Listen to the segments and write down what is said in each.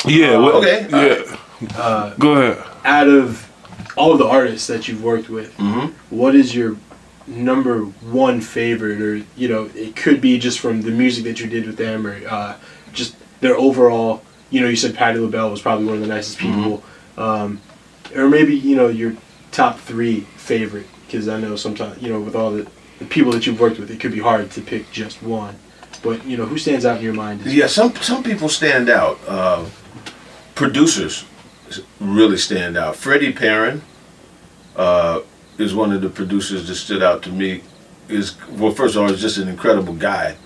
Yeah. Okay. Yeah. Go ahead. Out of all the artists that you've worked with, what is your number one favorite, or it could be just from the music that you did with them, or just their overall. You said Pattie Labelle was probably one of the nicest people, or maybe your top 3 favorite, because I know sometimes with all the people that you've worked with, it could be hard to pick just one. But who stands out in your mind? Yeah, some people stand out. Producers really stand out. Freddie Perrin is one of the producers that stood out to me. Well, first of all, he's just an incredible guy,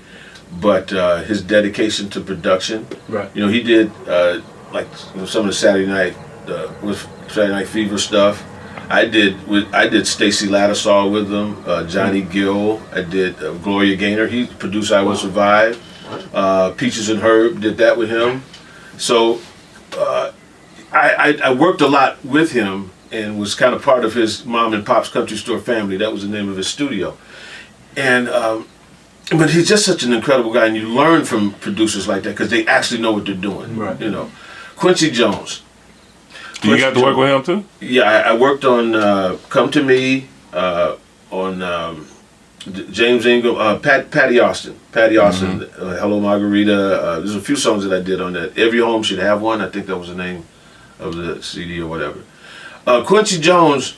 but his dedication to production. Right. He did some of the Saturday Night Fever stuff. I did Stacey Lattisaw with them, Johnny Gill. I did Gloria Gaynor. He produced I Will Survive. Peaches and Herb did that with him. So I worked a lot with him and was kind of part of his mom and pop's country store family. That was the name of his studio. And but he's just such an incredible guy, and you learn from producers like that because they actually know what they're doing. Right. Quincy Jones. You got to work with him too? Yeah, I worked on "Come to Me," on James Ingram, Patty Austin, "Hello Margarita." There's a few songs that I did on that. "Every Home Should Have One." I think that was the name of the CD or whatever. Quincy Jones,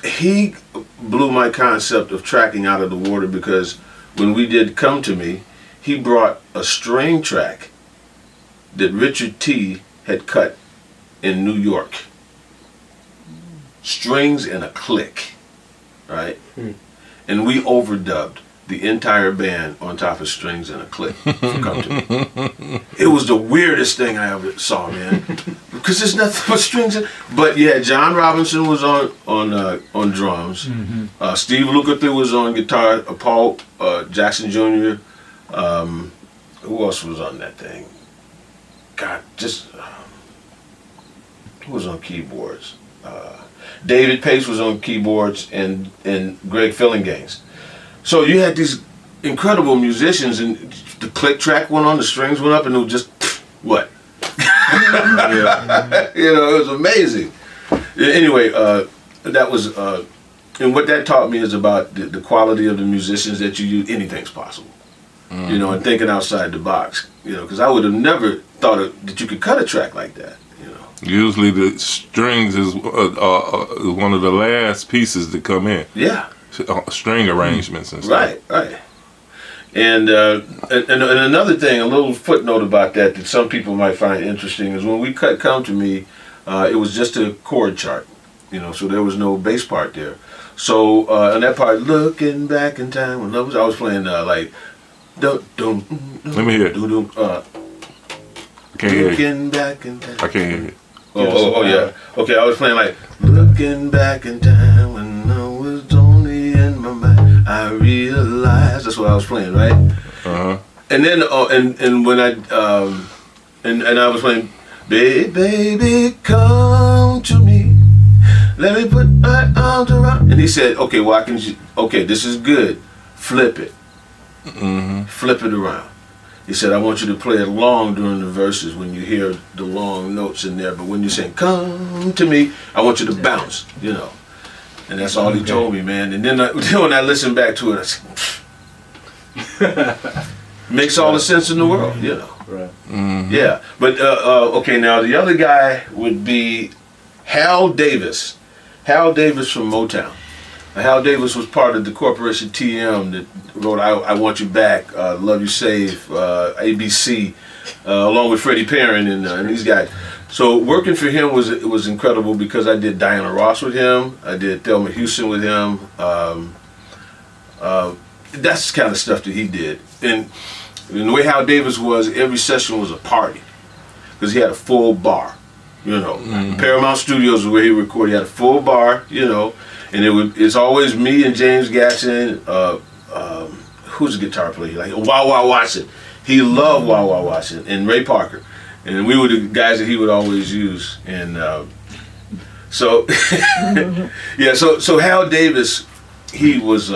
he blew my concept of tracking out of the water, because when we did "Come to Me," he brought a string track that Richard T. had cut in New York. Strings and a click, right? And we overdubbed the entire band on top of strings and a click for "Come to Me." It was the weirdest thing I ever saw, man, because there's nothing but strings. But yeah, John Robinson was on drums. Steve Lukather was on guitar. Paul Jackson Jr. Who else was on that thing? God, just who was on keyboards? David Pace was on keyboards, and Greg Fillinganes. So you had these incredible musicians, and the click track went on, the strings went up, and it was just what? It was amazing. Anyway, that was, and what that taught me is about the quality of the musicians that you use. Anything's possible. And thinking outside the box, because I would have never thought that you could cut a track like that, Usually the strings is one of the last pieces that come in. Yeah. String arrangements and stuff. Right. And another thing, a little footnote about that some people might find interesting, is when we cut "Come to Me," it was just a chord chart, so there was no bass part there. So on that part, "Looking back in time when love was," I was playing like. Let me hear it. I can't hear Looking back in time. I can't hear it. Oh yeah. Okay, I was playing like "Looking back in time when I was only in my mind, I realized." That's what I was playing, right? And then and when I and I was playing "Baby, come to me, let me put my arms around," and he said, "Okay, Watkins, okay, this is good. Flip it." Flip it around. He said, "I want you to play it long during the verses when you hear the long notes in there, but when you're saying 'come to me,' I want you to bounce, And that's all he told me, man. And then when I listened back to it, I said, makes all the sense in the world, Right. Yeah. But okay, now the other guy would be Hal Davis. Hal Davis from Motown. Hal Davis was part of the Corporation TM that wrote I Want You Back, Love You Save, ABC, along with Freddie Perrin and these guys. So working for him was incredible, because I did Diana Ross with him, I did Thelma Houston with him. That's the kind of stuff that he did. And the way Hal Davis was, every session was a party, because he had a full bar. Paramount Studios is where he recorded. He had a full bar, and it's always me and James Gatson. Who's the guitar player? Like Wah Wah Watson. He loved Wah Wah Watson, and Ray Parker, and we were the guys that he would always use. And so yeah, so Hal Davis, he was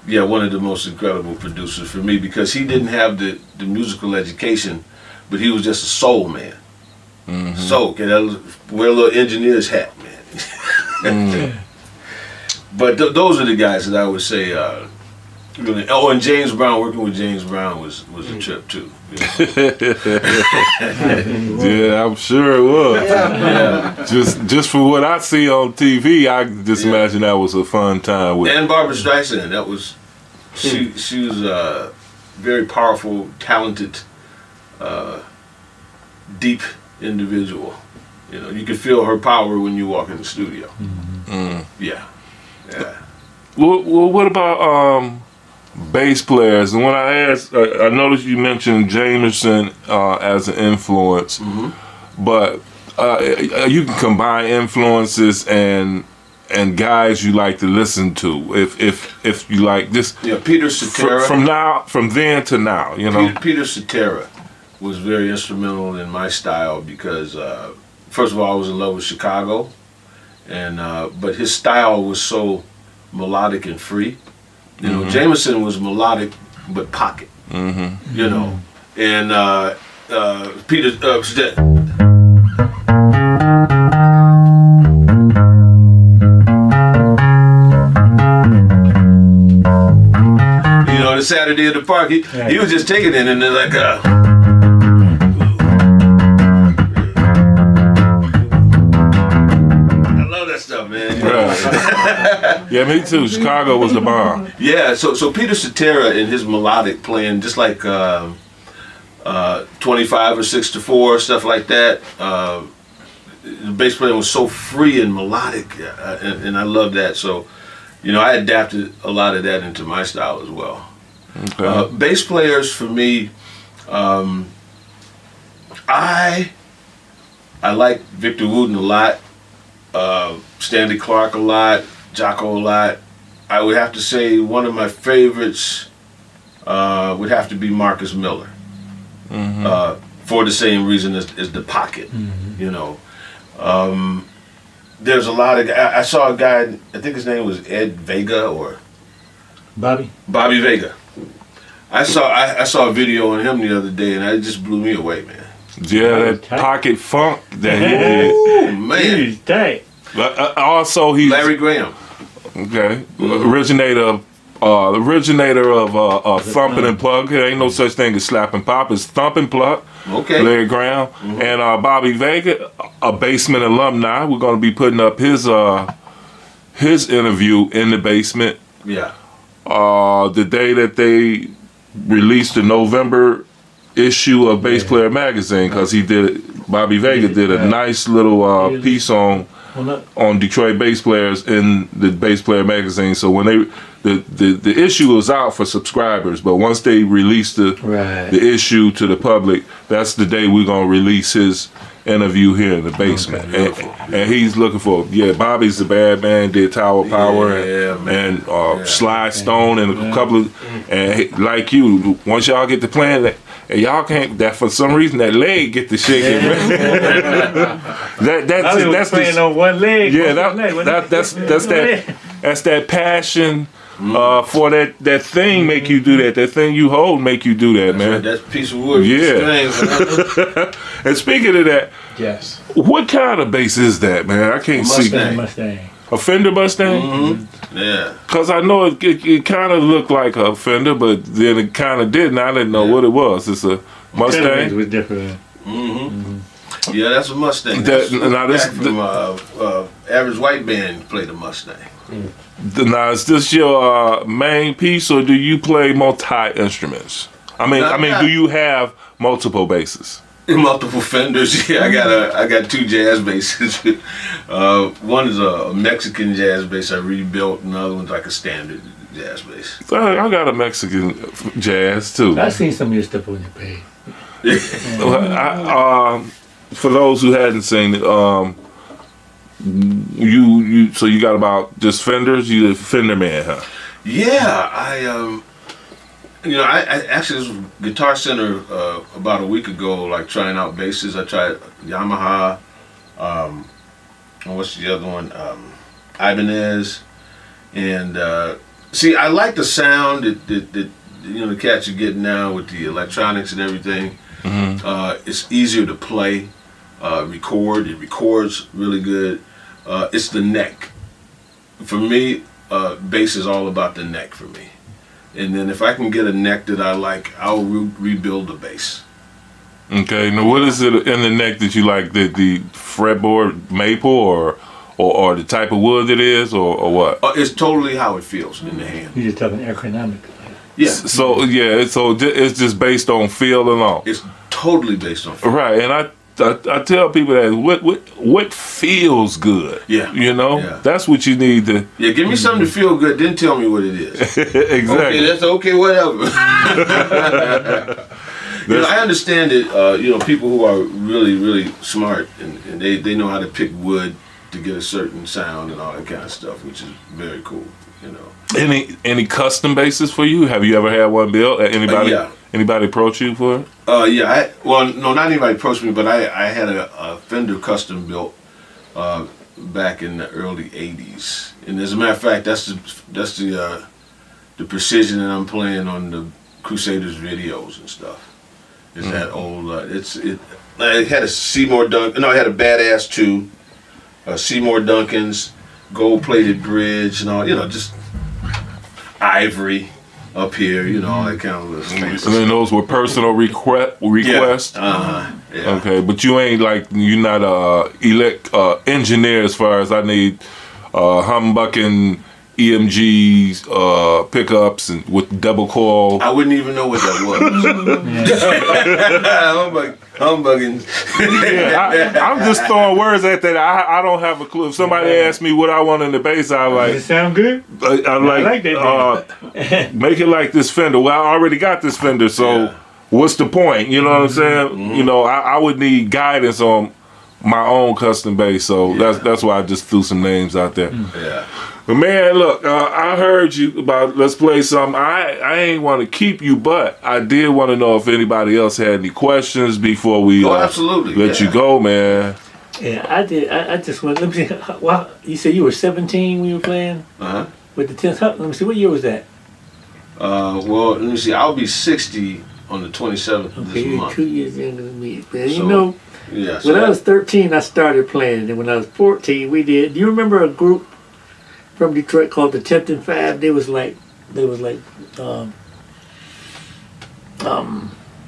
yeah, one of the most incredible producers for me because he didn't have the musical education, but he was just a soul man. So, wear a little engineer's hat, man. But those are the guys that I would say really. Oh, and James Brown, working with James Brown was a trip too. You know? Yeah, I'm sure it was. Yeah. Just from what I see on TV, I just imagine that was a fun time with. And Barbra Streisand, that was she was a very powerful, talented, deep individual. You know, you could feel her power when you walk in the studio. Yeah. Well, what about bass players? And when I asked, I noticed you mentioned Jamerson as an influence, but you can combine influences and guys you like to listen to. If you like this, Peter Sotera. From then to now, you know. Peter Sotera was very instrumental in my style because first of all, I was in love with Chicago, and but his style was so melodic and free. You know, Jamerson was melodic but pocket. You know, and Peter you know, the Saturday at the Park, he was just taking it and then like man. Yeah, me too. Chicago was the bomb. Yeah, so Peter Sotera in his melodic playing, just like 25 or 6-4, stuff like that. The bass playing was so free and melodic, and I love that. So, you know, I adapted a lot of that into my style as well. Okay. Bass players for me, I like Victor Wooten a lot. Stanley Clarke a lot, Jocko a lot. I would have to say one of my favorites would have to be Marcus Miller. For the same reason as the pocket, you know. There's a lot of I saw a guy, I think his name was Ed Vega or Bobby Vega. I saw a video on him the other day and it just blew me away, man. Yeah, that pocket funk that he did. Oh man. He's tight. Also, he's Larry Graham. okay. Originator of thumping and plug. There ain't no such thing as slapping pop. It's thumping plug. Okay. Larry Graham and Bobby Vega, a BASSmint alumni. We're going to be putting up his interview in the BASSmint. Yeah. The day that they released the November issue of Bass Player magazine, because Bobby Vega did a nice little piece on Detroit bass players in the Bass Player magazine. So when the issue was out for subscribers, but once they released the issue to the public, that's the day we're gonna release his interview here in the BASSmint. And he's looking for Bobby's the bad man, did Tower Power and Sly Stone and a couple of and like you, once y'all get to playing that. Y'all can't. That for some reason that leg get to shaking. That's playing on one leg. Yeah, that's that passion for that thing make you do that. That thing you hold make you do that, man. Right, that's a piece of wood. Yeah. And speaking of that, Yes. what kind of bass is that, man? I can't see. Mustang. A Fender Mustang? Yeah. Because I know it kind of looked like a Fender, but then it kind of didn't. I didn't know what it was. It's a Mustang? It was different. Yeah, that's a Mustang. Average White Band played a Mustang. Now, is this your main piece, or do you play multi-instruments? I mean, do you have multiple basses? Multiple Fenders. Yeah, I got 2 jazz basses. One is a Mexican jazz bass I rebuilt, and the other one's like a standard jazz bass. I got a Mexican jazz too. I've seen some of your stuff on your page. For those who hadn't seen it, you got about just Fenders. You a Fender man, huh? Yeah, I actually was Guitar Center about a week ago, like trying out basses. I tried Yamaha, and what's the other one? Ibanez, and See, I like the sound that the cats are getting now with the electronics and everything. It's easier to play, record. It records really good. It's the neck. For me, bass is all about the neck for me. And then if I can get a neck that I like, I'll rebuild the bass. Okay. Now, what is it in the neck that you like? The fretboard maple or the type of wood it is, or what? It's totally how it feels in the hand. You're just talking ergonomic. Yeah. So it's just based on feel alone. It's totally based on feel. Right, and I tell people that what feels good. Yeah. You know, Yeah. that's what you need to. Yeah, give me something to feel good, then tell me what it is. Exactly. Okay, that's okay, whatever. I understand that, people who are really, really smart and they know how to pick wood to get a certain sound and all that kind of stuff, which is very cool, Any custom basses for you? Have you ever had one built? Yeah. Anybody approach you for it? No, not anybody approached me, but I had a Fender custom built back in the early '80s, and as a matter of fact, that's the precision that I'm playing on the Crusaders videos and stuff. Is that old? I had a Seymour Duncan. No, I had a Badass 2, Seymour Duncan's gold-plated bridge and all. just ivory up here. All that kind of And then those were personal requests. Yeah. Okay, but you're not a engineer as far as I need humbucking EMGs, pickups and with double coil. I wouldn't even know what that was. Humbugging. I'm just throwing words at that. I don't have a clue. If somebody asks me what I want in the bass, I like. Does it sound good? I like that. make it like this Fender. Well, I already got this Fender, so what's the point? You know what I'm saying? I would need guidance on my own custom bass, so that's why I just threw some names out there. Yeah. But man, look, I heard you about let's play some. I ain't want to keep you, but I did want to know if anybody else had any questions before we absolutely let you go, man. Yeah, I did. I just went. Let me see. Well, you said you were 17 when you were playing with the 10th. Let me see. What year was that? Well, let me see. I'll be 60 on the 27th of this you're month. 2 years younger than me. Man, So, when I was 13, I started playing, and when I was 14, we did. Do you remember a group from Detroit called the Tempting Five? They was like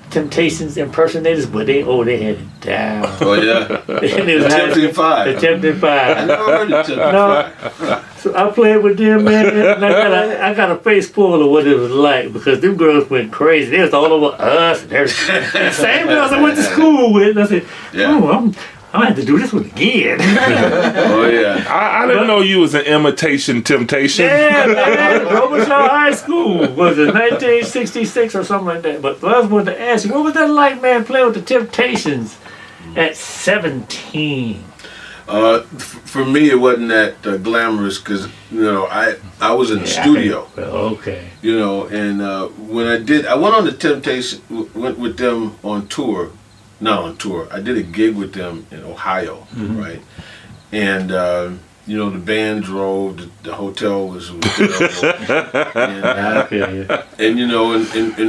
Temptations impersonators, but they had it down. Oh yeah. The Tempting Five. The Tempting Five. I never heard of Tempting Five. So I played with them, man, and I got a face full of what it was like because them girls went crazy. They was all over us and everything. Same girls I went to school with. And I said, I'm gonna have to do this one again. Oh yeah. I didn't know you was an imitation Temptation. Yeah, man. Robichaud High School was it 1966 or something like that. But I was wanted to ask you, what was that like, man, playing with the Temptations at 17? For me, it wasn't that glamorous because I was in the studio. Okay. And when I went on the Temptation, went with them on tour. Not on tour. I did a gig with them in Ohio, right? And the band drove. The hotel was and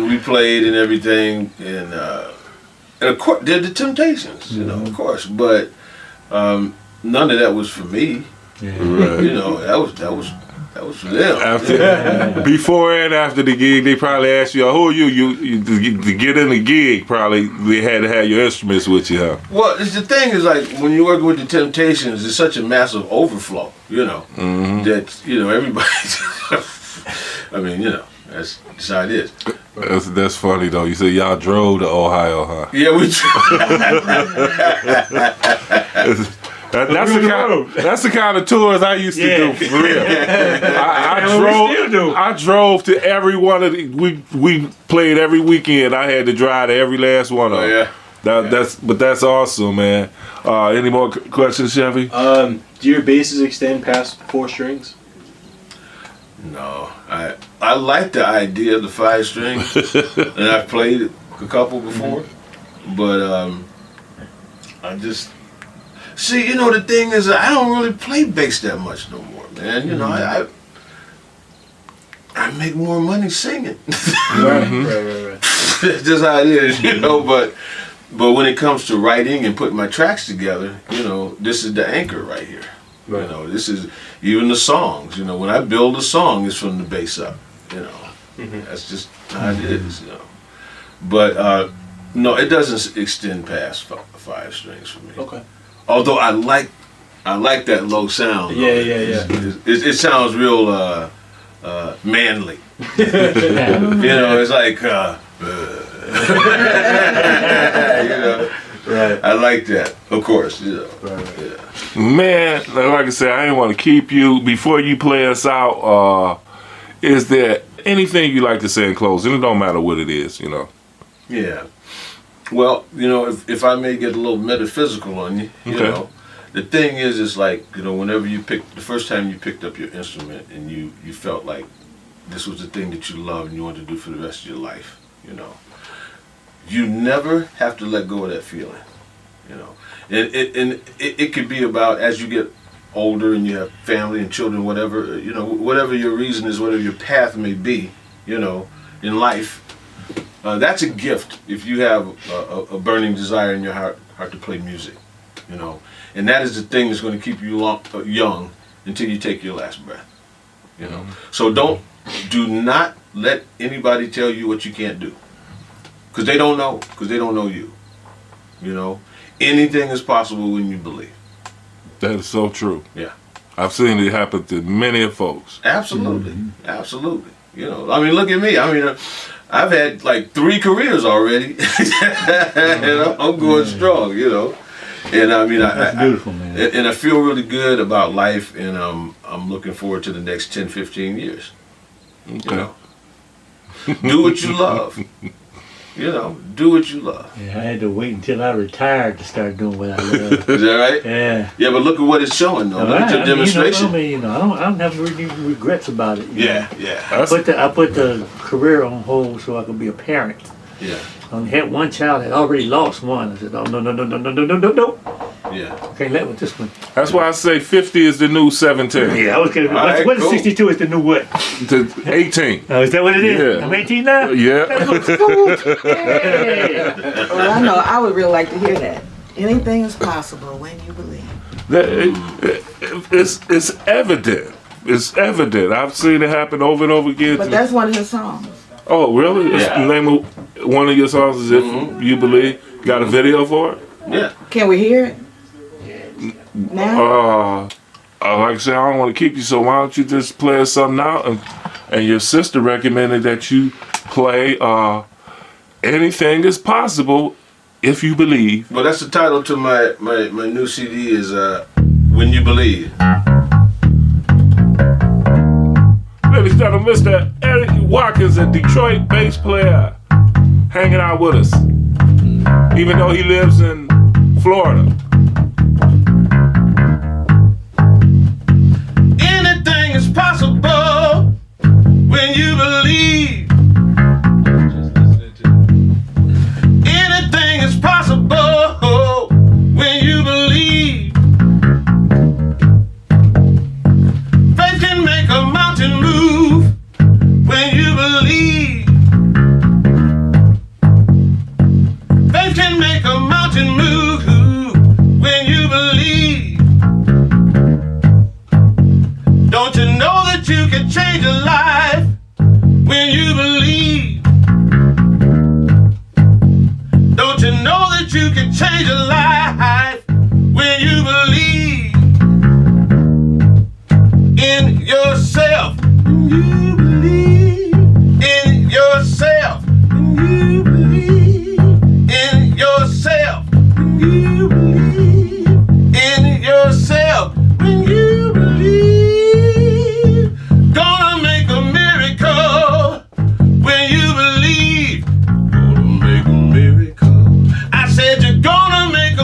we played and everything, and of course they're the Temptations, of course, but none of that was for me. Yeah. Right. That was for them. Before and after the gig, they probably asked you, "Who are you to get in the gig?" Probably they had to have your instruments with you, huh? Well, the thing is, like when you're working with the Temptations, it's such a massive overflow, that everybody. I mean, that's how it is. That's funny though. You said y'all drove to Ohio, huh? Yeah, we. That's the kind of tours I used to do for real. I drove to every one of the. We played every weekend. I had to drive to every last one of them. That's awesome, man. Any more questions, Chevy? Do your basses extend past 4 strings? No, I like the idea of the 5 string, and I've played a couple before, but I just. See, the thing is, I don't really play bass that much no more, man. I make more money singing. Right. That's just how it is, you know. But when it comes to writing and putting my tracks together, you know, this is the anchor right here. Right. You know, this is even the songs. You know, when I build a song, it's from the bass up. You know, that's just how it is. You know, but no, it doesn't extend past 5 strings for me. Okay. Although I like that low sound. Yeah. It sounds real manly. You know, it's like you know. Right. I like that, of course. You know. Right. Yeah. Man, like I said, I didn't want to keep you. Before you play us out, is there anything you like to say in closing? It don't matter what it is, you know. Yeah. Well, you know, if I may get a little metaphysical on you, you know, the thing is, it's like, you know, whenever the first time you picked up your instrument and you felt like this was the thing that you loved and you wanted to do for the rest of your life, you know, you never have to let go of that feeling, you know. And it could be about as you get older and you have family and children, whatever, you know, whatever your reason is, whatever your path may be, you know, in life. That's a gift if you have a burning desire in your heart to play music, you know. And that is the thing that's going to keep you young until you take your last breath, you know. So do not let anybody tell you what you can't do. Because they don't know you, you know. Anything is possible when you believe. That is so true. Yeah. I've seen it happen to many of folks. Absolutely. Absolutely. You know, I mean, look at me. I mean, I've had like 3 careers already. And I'm going strong, you know. And I mean, That's beautiful, man. And I feel really good about life, and I'm looking forward to the next 10, 15 years. Okay. You know, do what you love. You know, do what you love. Yeah, I had to wait until I retired to start doing what I love. Is that right? Yeah. Yeah, but look at what it's showing, though. Look at your demonstration. I don't have any regrets about it. Yeah. I put the career on hold so I could be a parent. Yeah. I had one child that already lost one. I said, oh, no. Yeah. Okay, let with this one. That's why I say 50 is the new 17. Yeah, I was kidding. Right, What is cool. 62 is the new what? To 18. Oh, is that what it is? Yeah. I'm 18 now? Yeah. Hey. Well, I know. I would really like to hear that. Anything is possible when you believe. It's evident. It's evident. I've seen it happen over and over again. But that's one of his songs. Oh, really? Yeah. It's the name of one of your songs is If You Believe. Got a video for it? Yeah. Can we hear it? Now? Like I said, I don't want to keep you, so why don't you just play us something out? And your sister recommended that you play Anything is Possible If You Believe. Well, that's the title to my new CD is When You Believe. Ladies and gentlemen, Mr. Eric Watkins, a Detroit bass player, hanging out with us, even though he lives in Florida. Anything is possible when you believe. Anything is possible when you believe. Faith can make a mountain move when you believe. Faith can make a mountain move when you believe. Don't you know that you can change a life when you believe? Don't you know that you can change a life when you believe in yourself? When you believe in yourself. When you believe in yourself. When you believe in yourself. When you believe, gonna make a miracle. When you believe, gonna make a miracle. I said you're gonna make a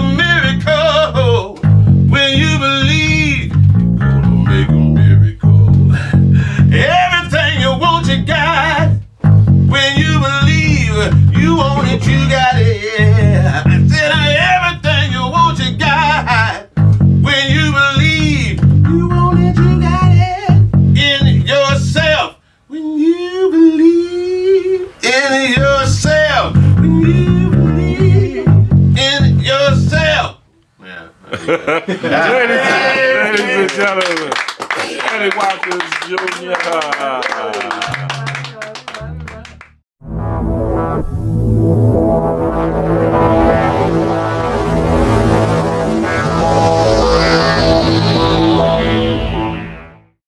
Ladies and gentlemen, Eddie Watkins Jr.